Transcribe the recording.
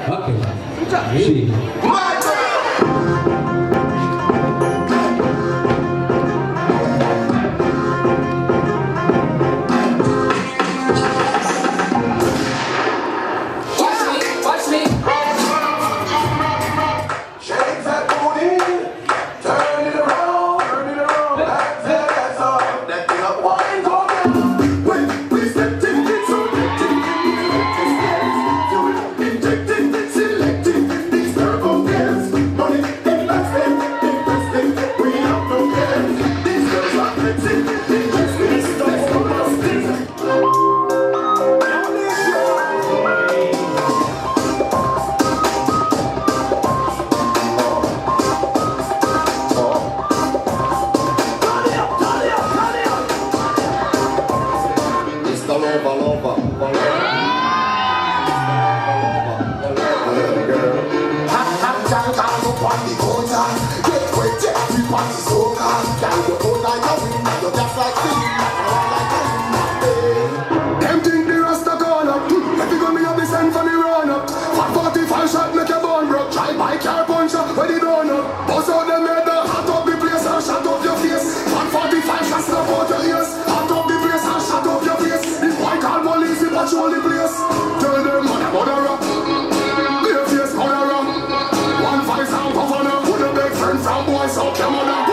Okay. She. Watch me. Shake that booty, turn it around, that's all. That thing up, wine talking. Wait, we stepped in, so injecting, selecting these purple pills. Money, investing, we have no cares. These girls are flexing, interesting, let's go lost this. Them think the Rasta corner. If you go me up, send for the run up. 45 shot make your bone broke. Try my car puncher where the donut. Bust out them head, hot up the place and shut up your face. 45 shots snap out your ears. Hot up the place and shut up your face. This boy call police, he patrol the place. Tell them mother rock. Their face mother rock. 1 5 sound governor. Put a big friend from boys out your mother.